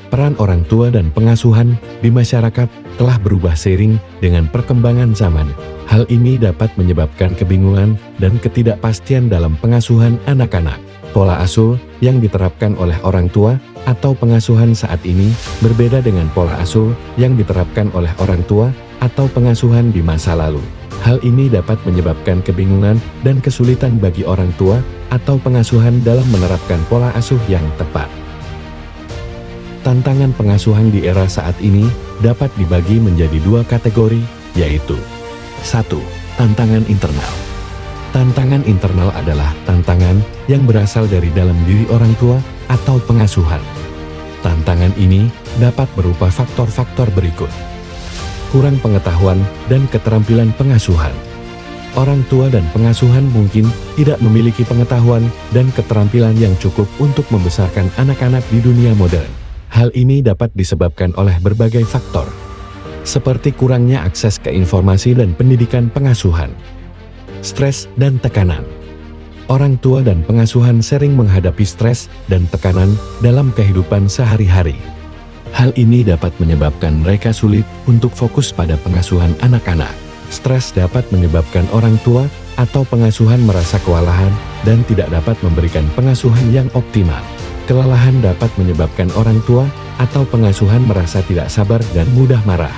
Peran orang tua dan pengasuhan di masyarakat telah berubah seiring dengan perkembangan zaman. Hal ini dapat menyebabkan kebingungan dan ketidakpastian dalam pengasuhan anak-anak. Pola asuh yang diterapkan oleh orang tua atau pengasuhan saat ini berbeda dengan pola asuh yang diterapkan oleh orang tua atau pengasuhan di masa lalu. Hal ini dapat menyebabkan kebingungan dan kesulitan bagi orang tua atau pengasuhan dalam menerapkan pola asuh yang tepat. Tantangan pengasuhan di era saat ini dapat dibagi menjadi dua kategori, yaitu 1. Tantangan internal. Tantangan internal adalah tantangan yang berasal dari dalam diri orang tua atau pengasuhan. Tantangan ini dapat berupa faktor-faktor berikut. Kurang pengetahuan dan keterampilan pengasuhan. Orang tua dan pengasuhan mungkin tidak memiliki pengetahuan dan keterampilan yang cukup untuk membesarkan anak-anak di dunia modern. Hal ini dapat disebabkan oleh berbagai faktor, seperti kurangnya akses ke informasi dan pendidikan pengasuhan, stres dan tekanan. Orang tua dan pengasuhan sering menghadapi stres dan tekanan dalam kehidupan sehari-hari. Hal ini dapat menyebabkan mereka sulit untuk fokus pada pengasuhan anak-anak. Stres dapat menyebabkan orang tua atau pengasuhan merasa kewalahan dan tidak dapat memberikan pengasuhan yang optimal. Kelelahan dapat menyebabkan orang tua atau pengasuhan merasa tidak sabar dan mudah marah.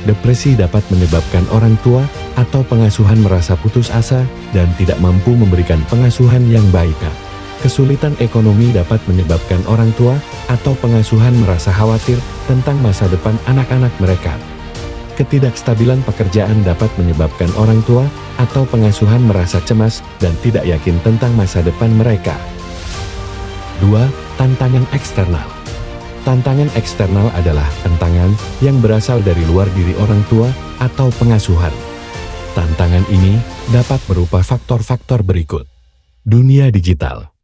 Depresi dapat menyebabkan orang tua atau pengasuhan merasa putus asa dan tidak mampu memberikan pengasuhan yang baik. Kesulitan ekonomi dapat menyebabkan orang tua atau pengasuhan merasa khawatir tentang masa depan anak-anak mereka. Ketidakstabilan pekerjaan dapat menyebabkan orang tua atau pengasuhan merasa cemas dan tidak yakin tentang masa depan mereka. 2. Tantangan eksternal. Tantangan eksternal adalah tantangan yang berasal dari luar diri orang tua atau pengasuhan. Tantangan ini dapat berupa faktor-faktor berikut. Dunia digital.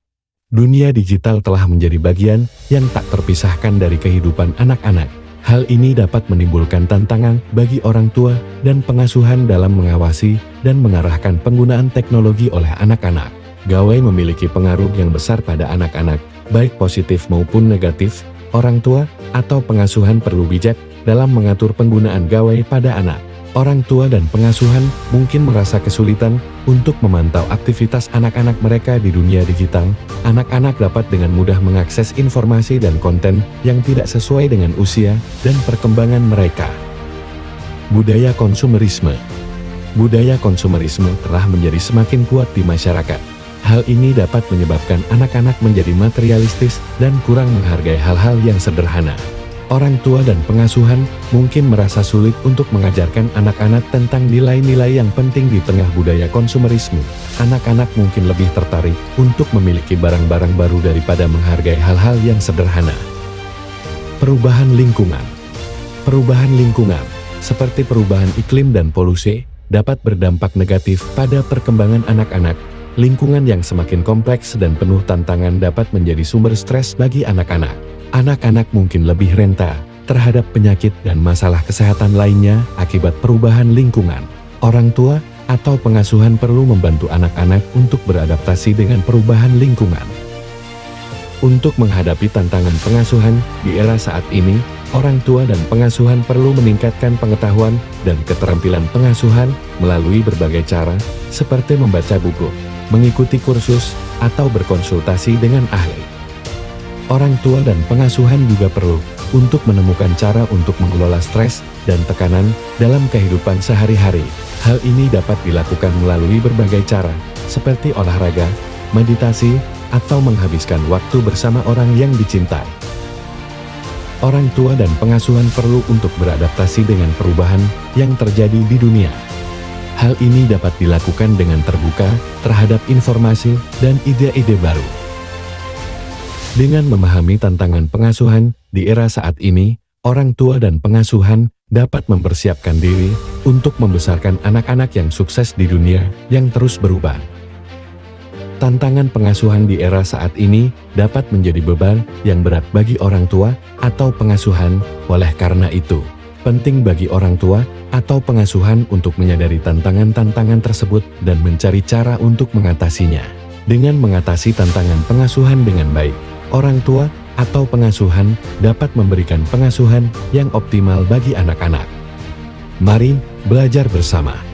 Dunia digital telah menjadi bagian yang tak terpisahkan dari kehidupan anak-anak. Hal ini dapat menimbulkan tantangan bagi orang tua dan pengasuhan dalam mengawasi dan mengarahkan penggunaan teknologi oleh anak-anak. Gawai memiliki pengaruh yang besar pada anak-anak, baik positif maupun negatif. Orang tua atau pengasuhan perlu bijak dalam mengatur penggunaan gawai pada anak. Orang tua dan pengasuhan mungkin merasa kesulitan untuk memantau aktivitas anak-anak mereka di dunia digital. Anak-anak dapat dengan mudah mengakses informasi dan konten yang tidak sesuai dengan usia dan perkembangan mereka. Budaya konsumerisme. Budaya konsumerisme telah menjadi semakin kuat di masyarakat. Hal ini dapat menyebabkan anak-anak menjadi materialistis dan kurang menghargai hal-hal yang sederhana. Orang tua dan pengasuhan mungkin merasa sulit untuk mengajarkan anak-anak tentang nilai-nilai yang penting di tengah budaya konsumerisme. Anak-anak mungkin lebih tertarik untuk memiliki barang-barang baru daripada menghargai hal-hal yang sederhana. Perubahan lingkungan. Perubahan lingkungan, seperti perubahan iklim dan polusi, dapat berdampak negatif pada perkembangan anak-anak. Lingkungan yang semakin kompleks dan penuh tantangan dapat menjadi sumber stres bagi anak-anak. Anak-anak mungkin lebih rentan terhadap penyakit dan masalah kesehatan lainnya akibat perubahan lingkungan. Orang tua atau pengasuhan perlu membantu anak-anak untuk beradaptasi dengan perubahan lingkungan. Untuk menghadapi tantangan pengasuhan di era saat ini, orang tua dan pengasuhan perlu meningkatkan pengetahuan dan keterampilan pengasuhan melalui berbagai cara, seperti membaca buku, mengikuti kursus, atau berkonsultasi dengan ahli. Orang tua dan pengasuhan juga perlu untuk menemukan cara untuk mengelola stres dan tekanan dalam kehidupan sehari-hari. Hal ini dapat dilakukan melalui berbagai cara, seperti olahraga, meditasi, atau menghabiskan waktu bersama orang yang dicintai. Orang tua dan pengasuhan perlu untuk beradaptasi dengan perubahan yang terjadi di dunia. Hal ini dapat dilakukan dengan terbuka terhadap informasi dan ide-ide baru. Dengan memahami tantangan pengasuhan di era saat ini, orang tua dan pengasuhan dapat mempersiapkan diri untuk membesarkan anak-anak yang sukses di dunia yang terus berubah. Tantangan pengasuhan di era saat ini dapat menjadi beban yang berat bagi orang tua atau pengasuhan. Oleh karena itu, penting bagi orang tua atau pengasuhan untuk menyadari tantangan-tantangan tersebut dan mencari cara untuk mengatasinya. Dengan mengatasi tantangan pengasuhan dengan baik, orang tua atau pengasuhan dapat memberikan pengasuhan yang optimal bagi anak-anak. Mari belajar bersama.